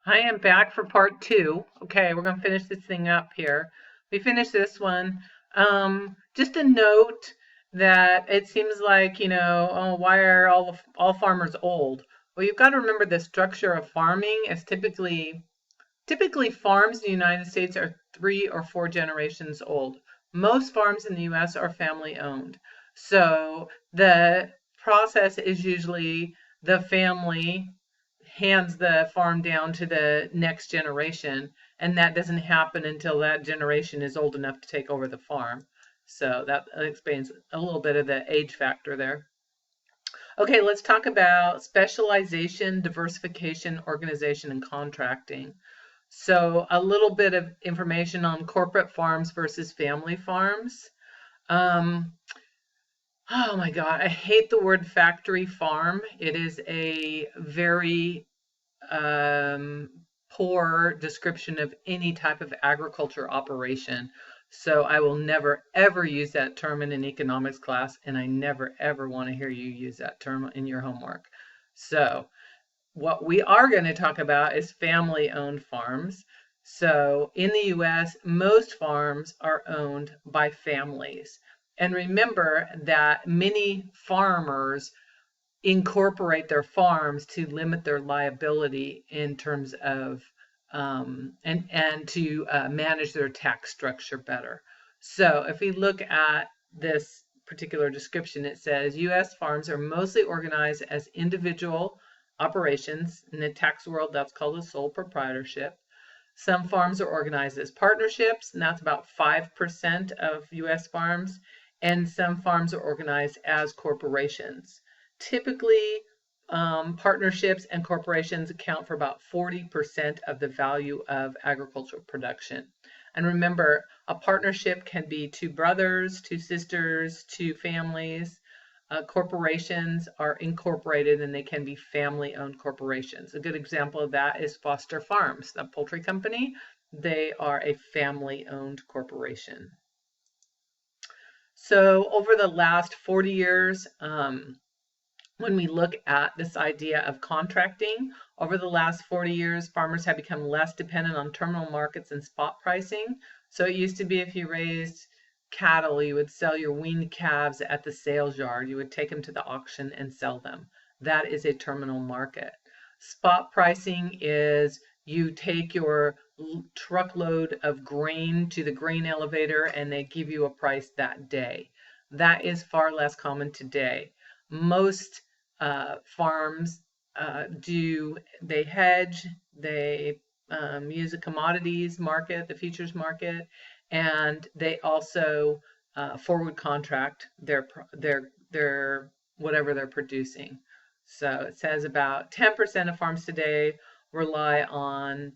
I am back for part two. Okay, we're gonna finish this thing up here. We finished this one. Just a note that it seems like, oh, why are all farmers old? Well, you've got to remember the structure of farming is typically farms in the United States are 3 or 4 generations old. Most farms in the US are family owned. So the process is usually the family hands the farm down to the next generation, and that doesn't happen until that generation is old enough to take over the farm. So that explains a little bit of the age factor there. Okay, let's talk about specialization, diversification, organization, and contracting. So a little bit of information on corporate farms versus family farms. Um, oh my God, I hate the word factory farm. It is a very um, poor description of any type of agriculture operation. So I will never ever use that term in an economics class, and I never ever want to hear you use that term in your homework. So what we are going to talk about is family owned farms. So in the US, most farms are owned by families. And remember that many farmers incorporate their farms to limit their liability in terms of and to manage their tax structure better. So if we look at this particular description, it says U.S. farms are mostly organized as individual operations. In the tax world, that's called a sole proprietorship. Some farms are organized as partnerships, and that's about 5% of U.S. farms. And some farms are organized as corporations. Typically, partnerships and corporations account for about 40% of the value of agricultural production. And remember, a partnership can be two brothers, two sisters, two families. Corporations are incorporated and they can be family owned corporations. A good example of that is Foster Farms, the poultry company. They are a family owned corporation. So, over the last 40 years, when we look at this idea of contracting, over the last 40 years, farmers have become less dependent on terminal markets and spot pricing. So it used to be if you raised cattle, you would sell your weaned calves at the sales yard. You would take them to the auction and sell them. That is a terminal market. Spot pricing is you take your truckload of grain to the grain elevator and they give you a price that day. That is far less common today. Most farms they hedge, they use a commodities market, the futures market, and they also forward contract their whatever they're producing. So it says about 10% of farms today rely on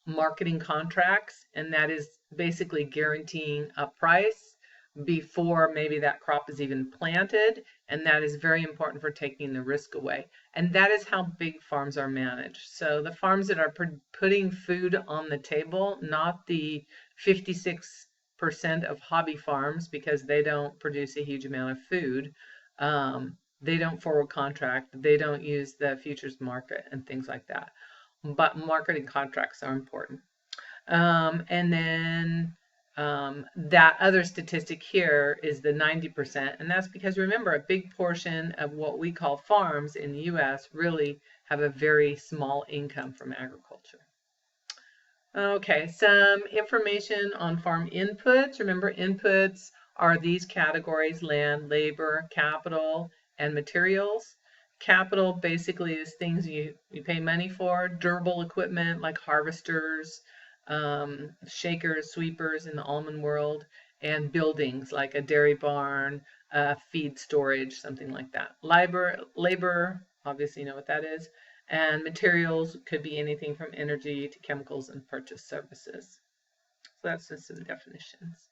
marketing contracts, and that is basically guaranteeing a price before maybe that crop is even planted, and that is very important for taking the risk away. And that is how big farms are managed. So the farms that are putting food on the table, not the 56% of hobby farms, because they don't produce a huge amount of food. They don't forward contract, they don't use the futures market and things like that. But marketing contracts are important. And then that other statistic here is the 90%, and that's because remember, a big portion of what we call farms in the US really have a very small income from agriculture. Okay, some information on farm inputs. Remember, inputs are these categories: land, labor, capital, and materials. Capital basically is things you pay money for, durable equipment like harvesters, shakers, sweepers in the almond world, and buildings like a dairy barn, feed storage, something like that. Labor, obviously you know what that is, and materials could be anything from energy to chemicals and purchase services. So that's just some definitions.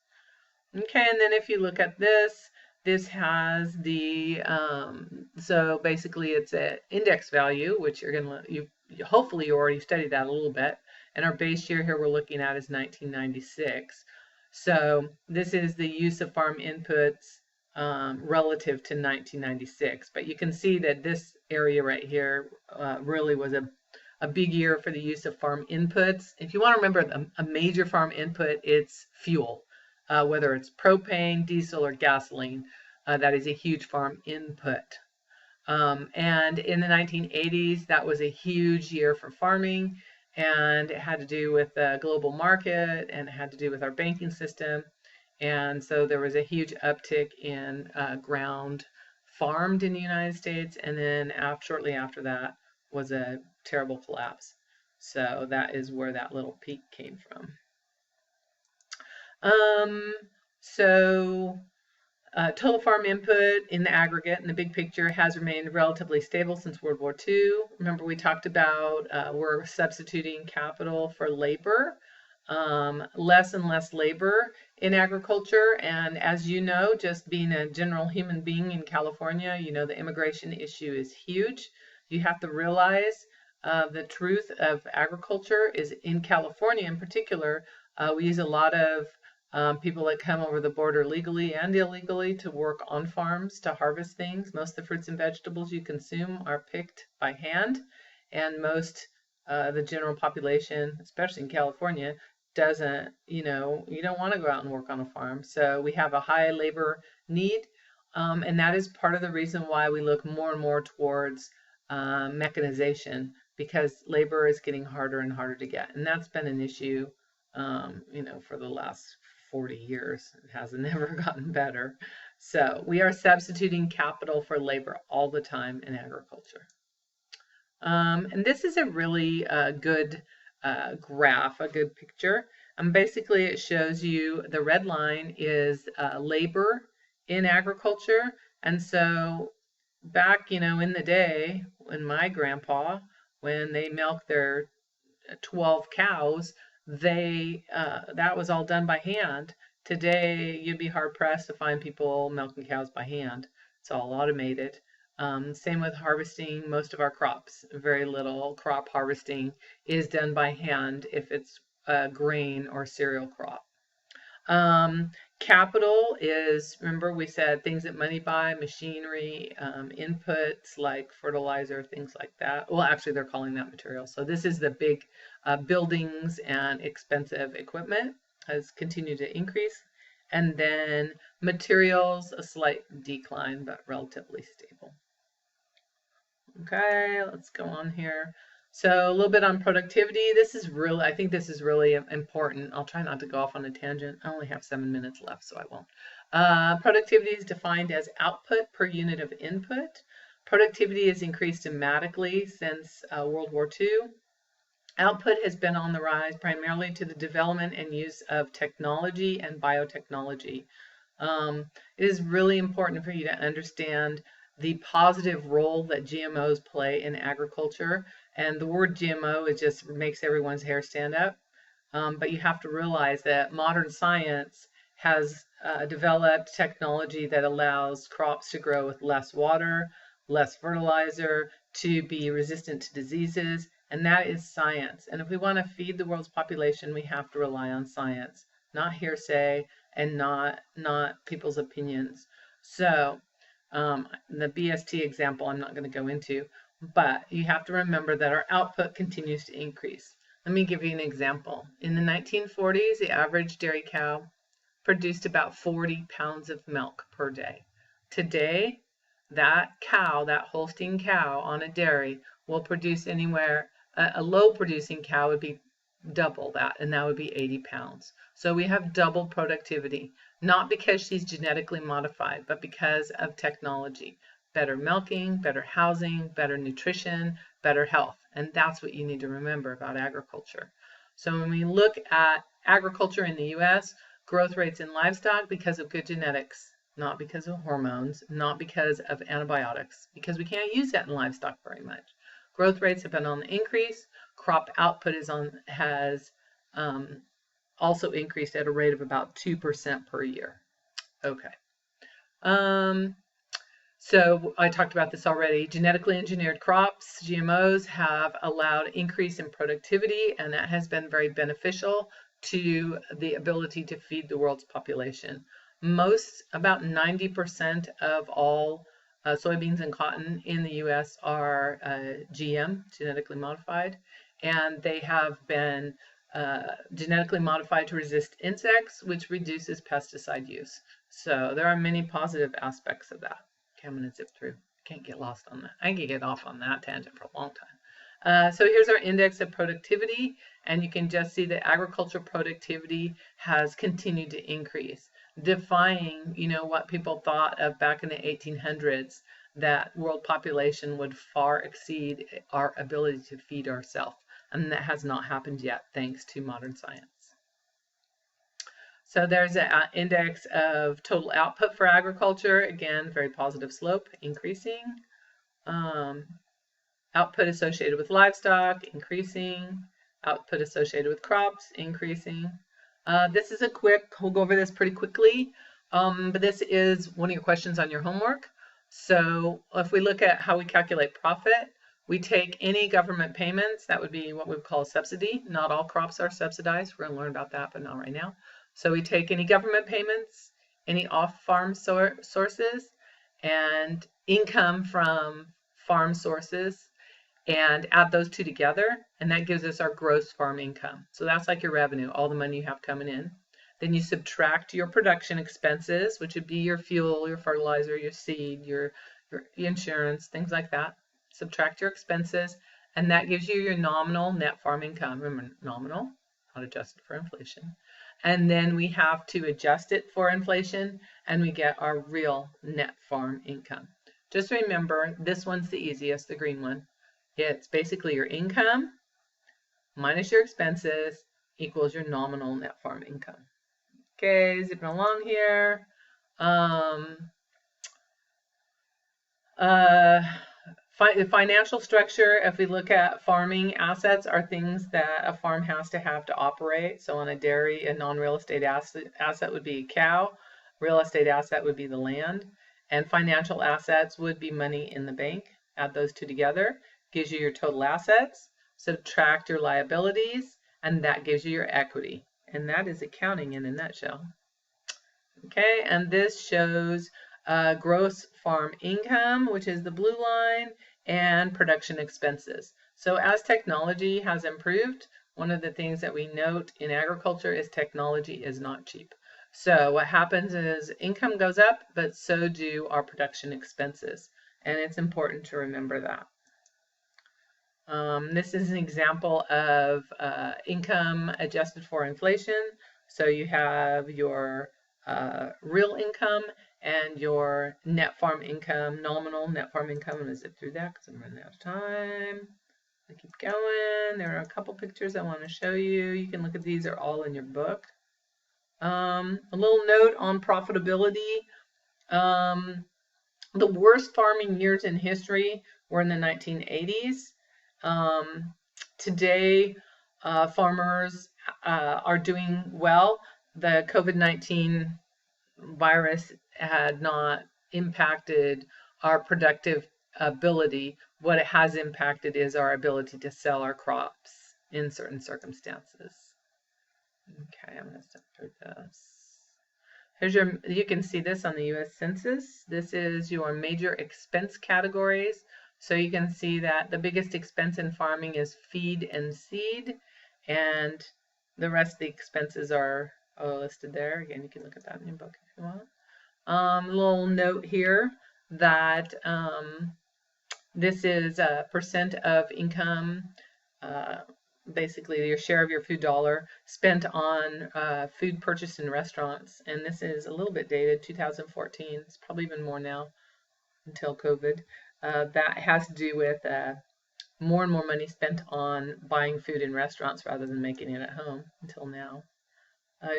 Okay, and then if you look at this, this has the, so basically it's an index value, which you hopefully you already studied that a little bit. And our base year here we're looking at is 1996. So this is the use of farm inputs relative to 1996. But you can see that this area right here really was a big year for the use of farm inputs. If you want to remember a major farm input, it's fuel, whether it's propane, diesel, or gasoline. That is a huge farm input. And in the 1980s, that was a huge year for farming, and it had to do with the global market, and it had to do with our banking system. And so there was a huge uptick in ground farmed in the United States, and then shortly after that was a terrible collapse. So that is where that little peak came from. So total farm input in the aggregate in the big picture has remained relatively stable since World War II. Remember, we talked about we're substituting capital for labor, less and less labor in agriculture. And as you know, just being a general human being in California, you know the immigration issue is huge. You have to realize the truth of agriculture is in California in particular. We use a lot of people that come over the border legally and illegally to work on farms to harvest things. Most of the fruits and vegetables you consume are picked by hand, and most the general population, especially in California, doesn't, you don't want to go out and work on a farm. So we have a high labor need, and that is part of the reason why we look more and more towards mechanization, because labor is getting harder and harder to get. And that's been an issue, for the last 40 years. It hasn't never gotten better. So we are substituting capital for labor all the time in agriculture. And this is a really good graph, a good picture. Basically, it shows you the red line is labor in agriculture. And so back, in the day, when my grandpa, when they milked their 12 cows, that was all done by hand. Today, you'd be hard pressed to find people milking cows by hand. It's all automated. Same with harvesting most of our crops. Very little crop harvesting is done by hand if it's a grain or cereal crop. Capital is, remember we said things that money buy, machinery, inputs like fertilizer, things like that. Well, actually they're calling that material. So this is the big buildings and expensive equipment has continued to increase. And then materials, a slight decline, but relatively stable. Okay, let's go on here. So a little bit on productivity. I think this is really important. I'll try not to go off on a tangent. I only have 7 minutes left, so I won't. Productivity is defined as output per unit of input. Productivity has increased dramatically since World War II. Output has been on the rise primarily to the development and use of technology and biotechnology. It is really important for you to understand the positive role that GMOs play in agriculture. And the word GMO, it just makes everyone's hair stand up. But you have to realize that modern science has developed technology that allows crops to grow with less water, less fertilizer, to be resistant to diseases. And that is science. And if we want to feed the world's population, we have to rely on science, not hearsay and not people's opinions. So the BST example I'm not going to go into, but you have to remember that our output continues to increase. Let me give you an example. In the 1940s, the average dairy cow produced about 40 pounds of milk per day. Today, that Holstein cow on a dairy will produce anywhere, a low producing cow would be double that, and that would be 80 pounds. So we have double productivity, not because she's genetically modified, but because of technology. Better milking, better housing, better nutrition, better health. And that's what you need to remember about agriculture. So when we look at agriculture in the US, growth rates in livestock because of good genetics, not because of hormones, not because of antibiotics, because we can't use that in livestock very much. Growth rates have been on the increase. Crop output has also increased at a rate of about 2% per year. Okay. So I talked about this already. Genetically engineered crops, GMOs, have allowed increase in productivity, and that has been very beneficial to the ability to feed the world's population. About 90% of all soybeans and cotton in the U.S. are GM, genetically modified, and they have been genetically modified to resist insects, which reduces pesticide use. So there are many positive aspects of that. Okay, I'm going to zip through. Can't get lost on that. I can get off on that tangent for a long time. So here's our index of productivity, and you can just see that agriculture productivity has continued to increase, defying, what people thought of back in the 1800s, that world population would far exceed our ability to feed ourselves. And that has not happened yet, thanks to modern science. So there's an index of total output for agriculture. Again, very positive slope, increasing. Output associated with livestock, increasing. Output associated with crops, increasing. This is we'll go over this pretty quickly, but this is one of your questions on your homework. So if we look at how we calculate profit, we take any government payments, that would be what we would call a subsidy. Not all crops are subsidized. We're going to learn about that, but not right now. So we take any government payments, any off-farm sources, and income from farm sources, and add those two together, and that gives us our gross farm income. So that's like your revenue, all the money you have coming in. Then you subtract your production expenses, which would be your fuel, your fertilizer, your seed, your insurance, things like that. Subtract your expenses, and that gives you your nominal net farm income. Remember, nominal, not adjusted for inflation. And then we have to adjust it for inflation, and we get our real net farm income. Just remember, this one's the easiest, the green one. It's basically your income minus your expenses equals your nominal net farm income. Okay, zipping along here. The financial structure, if we look at farming assets, are things that a farm has to have to operate. So on a dairy, a non-real estate asset would be a cow. Real estate asset would be the land. And financial assets would be money in the bank. Add those two together, gives you your total assets. Subtract your liabilities, and that gives you your equity. And that is accounting in a nutshell. Okay, and this shows gross farm income, which is the blue line, and production expenses. So as technology has improved, one of the things that we note in agriculture is technology is not cheap. So what happens is income goes up, but so do our production expenses. And it's important to remember that. This is an example of income adjusted for inflation. So you have your real income and your net farm income, nominal net farm income. I'm going to zip through that because I'm running out of time. I keep going. There are a couple pictures I want to show you. You can look at these. They're all in your book. A little note on profitability. The worst farming years in history were in the 1980s. Today, farmers are doing well. The COVID-19 virus had not impacted our productive ability. What it has impacted is our ability to sell our crops in certain circumstances. Okay, I'm going to step through this. You can see this on the U.S. Census. This is your major expense categories. So you can see that the biggest expense in farming is feed and seed, and the rest of the expenses are listed there. Again, you can look at that in your book if you want. A little note here that this is a percent of income, basically your share of your food dollar spent on food purchased in restaurants. And this is a little bit dated, 2014. It's probably even more now until COVID. That has to do with more and more money spent on buying food in restaurants rather than making it at home until now.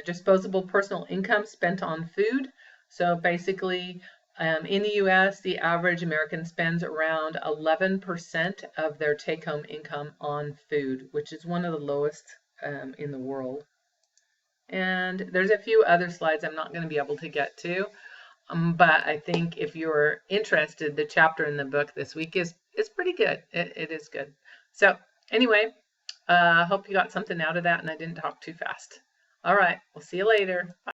Disposable personal income spent on food. So basically, in the U.S., the average American spends around 11% of their take-home income on food, which is one of the lowest in the world. And there's a few other slides I'm not going to be able to get to. But I think if you're interested, the chapter in the book this week is pretty good. It is good. So anyway, I hope you got something out of that and I didn't talk too fast. All right, we'll see you later. Bye.